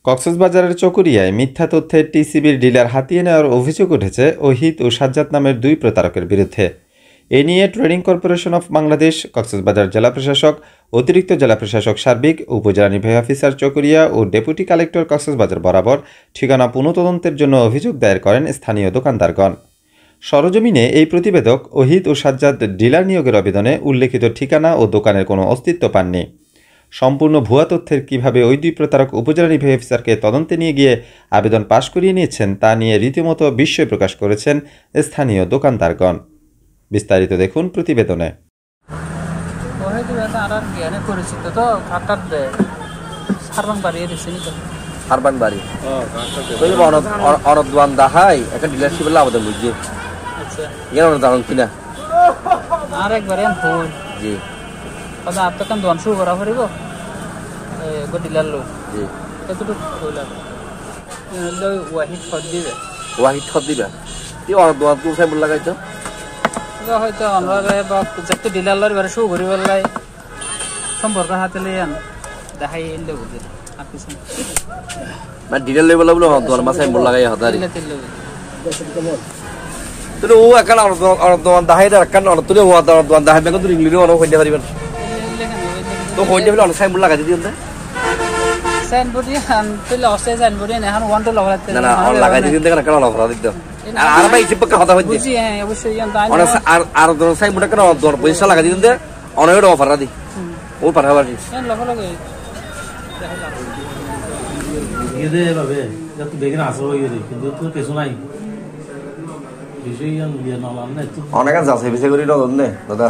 কক্সবাজারের চকরিয়ায় মিথ্যা তথ্যে টিসিবির ডিলার হাতিয়ে নেওয়ার অভিযোগ উঠেছে ওহিদ ও সাজ্জাদ নামের দুই প্রতারকের বিরুদ্ধে। এ নিয়ে trading corporation of Bangladesh, Cox's Bazar জেলা প্রশাসক, অতিরিক্ত জেলা প্রশাসক সার্বিক, উপজেলা নির্বাহী অফিসার চকরিয়া ও ডেপুটি কালেক্টর কক্সবাজার বরাবর ঠিকানা পুনঃতদন্তের জন্য অভিযোগ দায়ের করেন স্থানীয় দোকানদারগণ। সরজমিনে এই প্রতিবেদক ওহিদ ও সাজ্জাদ ডিলার নিয়োগের আবেদনে উল্লেখিত ঠিকানা ও দোকানের কোনো অস্তিত্ব পাননি। সম্পূর্ণ ভুয়া তথ্যের কিভাবে ওই দুই প্রতারক উপজেলা নির্বাহী অফিসারকে তদন্তে নিয়ে গিয়ে আবেদন পাশ করিয়ে নিয়েছেন তা নিয়ে রীতিমতো বিস্ময় প্রকাশ করেছেন স্থানীয় দোকানদারগণ। বিস্তারিত দেখুন প্রতিবেদনে। আপনার দোকান শুরু করা পারিব ডিলার লোক ওয়াহিদ খত দিবে দোকান তো সাইবুল লাগাইছো হয়তো আমরা যেহেতু ডিলার লোক এবারে শুরু করি বেলায় সম্পর্ক হাতে লই আন দেখাই এলে বুঝে আর কিছু মানে ডিলার লেভেল বলে দোকান মাছ সাইবুল লাগাই হাতারি তুই ও একান আর দোকান দাহাই রাখান আর তুই ও দোকান দাহাই বেগন তুই ইংলিশে অনেক হইতে পারিবেন তো হইতে বলে অনেক সাইবুল লাগাই দিও না সাইনবোর্ড তুইলে অসে সাইনবোর্ড এখন ওয়ান টু লাগাতে না অন লাগাই দিও দেখেন কেন অফার দিতে আর ভাই ইসে পক্কা কথা হইছে বুঝি হ্যাঁ অবশ্যই জানতাম আর দোকান সাইনবোর্ড কেন দর পয়সা লাগাই দিও দে অনেক অফার দি ও পাঠাবারি লগে লগে ইদে ভাবে যত বেগিন আসো হইরে কিন্তু তো কিছু নাই বিষয়ন ইয়া নালাম না অনেক আছে বেশি করি না দাদা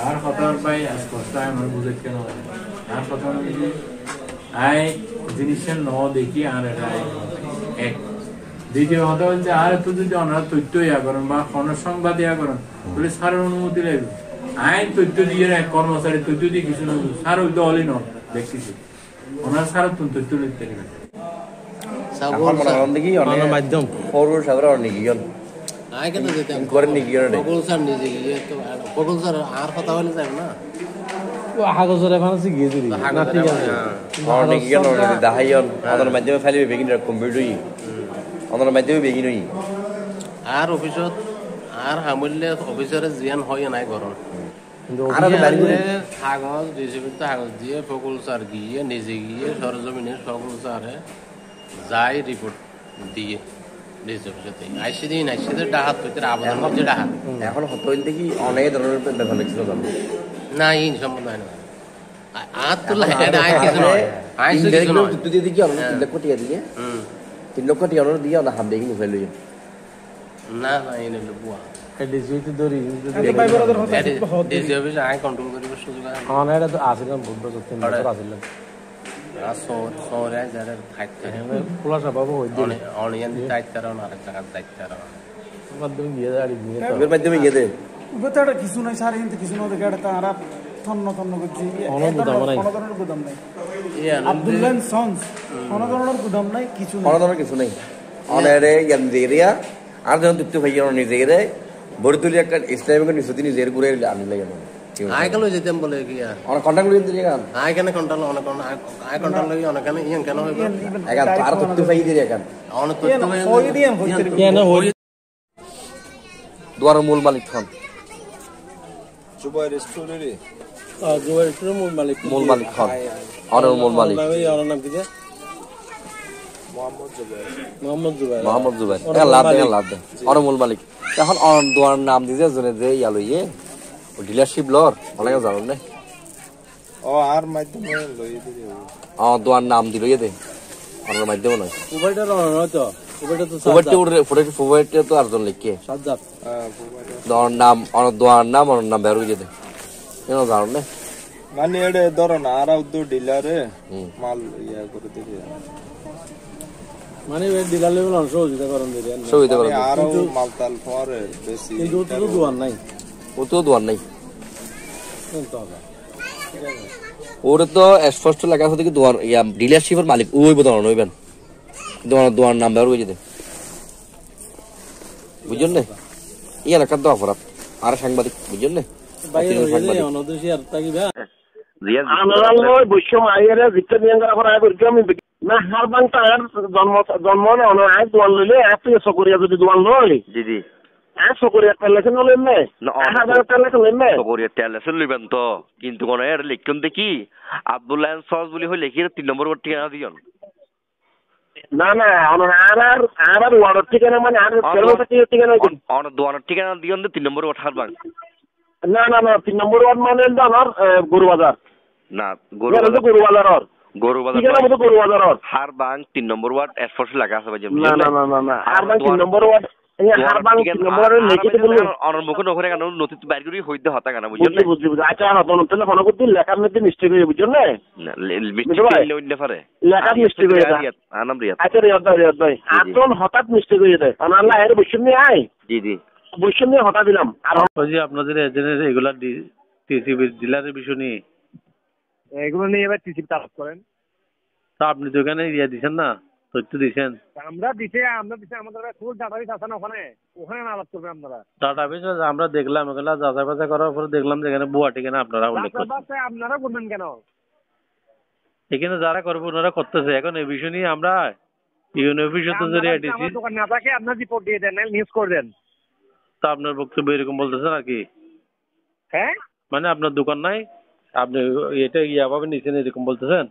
আর কথা ভাই আজ কথা আমার বুঝে কেন আর কথা আই জিনিসের ন দেখি আর এক দ্বিতীয় কথা হচ্ছে আর একটু যদি অনার তথ্য ইয়া করেন বা সংবাদ ইয়া করেন বলে সারের অনুমতি লাগবে আইন তথ্য দিয়ে এক কর্মচারী তথ্য দিয়ে কিছু না সার ওই দলই ন দেখতেছি ওনার সার তথ্য লিখতে গেলে মাধ্যম ফরওয়ার্ড সাগর অনেক গিয়ন আই কেন যেতাম করেন নি গিয়ন বকুল স্যার নিজে গিয়ে তো বকুল স্যার আর কথা বলে যায় না ও হাগজরে ফানসি গিয়ে দিলি না ঠিক আছে অনেক গিয়ন দাহাইয়ন আদার মাধ্যমে ফাইলে বেগিন কম্পিউটারই আদার মাধ্যমে বেগিন হই আর অফিসত আর হামুল্লে অফিসারে জিয়ান হয় নাই গরম আর কাগজ রিসিপ্ট কাগজ দিয়ে বকুল স্যার গিয়ে নিজে গিয়ে সরজমিনের বকুল স্যারে যাই রিপোর্ট দিয়ে এখন হতইল দেখি অনেক ধরনের ব্যাপার লিখছিল না এই সম্বন্ধ হয় না আর তো দেখি 3 লক্ষ টাকা দিয়ে 3 লক্ষ টাকা দিয়ে না হাম দেখি ফেল না না এই নেব বুয়া ডিজিটি দরি ডিজি অফিস আই কন্ট্রোল করিব সুযোগ অন এটা তো আসিলাম ভুল তো 3 বছর আসিলাম সরে যারা থাকতে খোলাসা বাবু হই দিলে অনলাইন দায়িত্ব আর আরেক জায়গা দায়িত্ব আর মাধ্যমে গিয়ে দাঁড়ি নিয়ে এর মাধ্যমে গিয়ে দে বেটাটা কিছু নাই সারে কিন্তু কিছু না দেখে এটা তারা থন্ন করছি অনধরনের গুদাম নাই আব্দুল্লাহ সন্স অনধরনের গুদাম নাই কিছু নাই অনধরনের কিছু নাই অনেরে ইয়ান দেরিয়া আর যখন তুই ভাই অন নিজে রে বড়তুলি একটা ইসলামিক নিসুতি নিজের ঘুরে আনি লাগে না আই গেল যেতাম বলে কি আর অন কন্টাক্ট লই দিই গান আই কেন কন্ট্রোল অনেক আই কন্ট্রোল লই অনেক কেন ইয়ান কেন হইব এগান আর তুই ভাই দিই গান অনেক তো হই দিই কেন হই দুয়ার মূল মালিক খান জুবাই রেস্টুরেন্টে জুবাই রেস্টুরেন্ট মূল মালিক খান আর মূল মালিক আর নাম কি মোহাম্মদ জুবাই লাভ দে আর মূল মালিক এখন দুয়ার নাম দিছে জনে যে ইয়া লইয়ে ও ডিলারশিপ লর অনেক জানো না ও আর মাধ্যমে লই দিই দুয়ার নাম দিল ইয়ে দে আর মাধ্যমে নয় জুবাইটা নয় তো ফুবাইটা তো আরজন লিখে সাজ্জাদ দোয়ার নাম বের হয়ে যেতে কেন জানো না মানে এড়ে ধরো না আর উদ্দো ডিলারে মাল ইয়া করে দিবে মানে ডিলার লেভেল সহযোগিতা করেন সহযোগিতা করেন আর মালতাল পরে বেশি কিন্তু তো দোয়ার নাই ও তো দোয়ার নাই ওরে তো স্পষ্ট লেখা আছে কি দোয়ার ইয়া ডিলারশিপের মালিক ওই বদন হইবেন দোয়ার নাম বের হয়ে যেতে বুঝছেন না এই এলাকার তো অপরাধ আর সাংবাদিক বুঝছেন না অনদেশী আর তাকিবা আমরা বৈশ্য আইয়ারে ভিতর নিয়ে আমরা না হারবাং তার জন্ম না আয় দোয়ান লইলে তুই সকরিয়া যদি দোয়ান লই জি জি সকরিয়া তেল লেখেন লইলেন না হাজার তেল লেখেন লইলেন না সকরিয়া তেল লেখেন লইবেন তো কিন্তু কোন এর লিখুন দেখি আব্দুল্লাহ সস বলি হই লিখি 3 নম্বর ওয়ার্ড ঠিকানা দিয়ন না না আর ওয়ার্ড ঠিকানা মানে আর তেল ঠিকানা অন দোয়ানের ঠিকানা দিয়ন 3 নম্বর ওয়ার্ড হারবাং না 3 নম্বর ওয়ার্ড মানে আমার গরুবাজার না গরুবাজার গরুবাজার হারবাং 3 নম্বর ওয়ার্ড এসফোর্স লাগা আছে ভাই না হারবাং 3 নম্বর ওয়ার্ড হারবাং 3 নম্বর লিখিত বলি অনর মুখ নখরে কেন নথি বাইর করি হইতে হতা কেন বুঝছেন বুঝছি আচ্ছা হতন তেলে ফোন করতে লেখার মধ্যে মিস্টেক হয়ে বুঝছেন না মিস্টেক হইলে হইতে পারে লেখার মিস্টেক হয়ে যায় আনাম রিয়াদ আচ্ছা রিয়াদ ভাই আতন হঠাৎ মিস্টেক হয়ে যায় আল্লাহ এর বসে নিয়ে আয় জি জি বসে নিয়ে হঠাৎ দিলাম আর ওই আপনাদের এজেন্টের এগুলা টিসিবি ডিলারের বিষয় নিয়ে এগুলো নিয়ে এবার টিসি তালাশ করেন তা আপনি তো এখানে ইয়ে দিচ্ছেন না তথ্য দিচ্ছেন আমরা দিছে আমাদের ফুল ডাটাবেস আছে না ওখানে আলাপ করবেন আপনারা ডাটাবেস আমরা দেখলাম এগুলা যাচাই বাছাই করার পরে দেখলাম যে এখানে ভুয়া ঠিকানা আপনারা উল্লেখ করছেন আপনারা করবেন কেন এখানে যারা করবো ওনারা করতেছে এখন এই বিষয় নিয়ে আমরা ইউনিভার্সিটি দোকান না থাকে আপনার রিপোর্ট দিয়ে দেন নিউজ করে দেন তা আপনার বক্তব্য এরকম বলতেছেন আর কি হ্যাঁ মানে আপনার দোকান নাই আপনি এটা ইয়াভাবে নিচ্ছেন এরকম বলতেছেন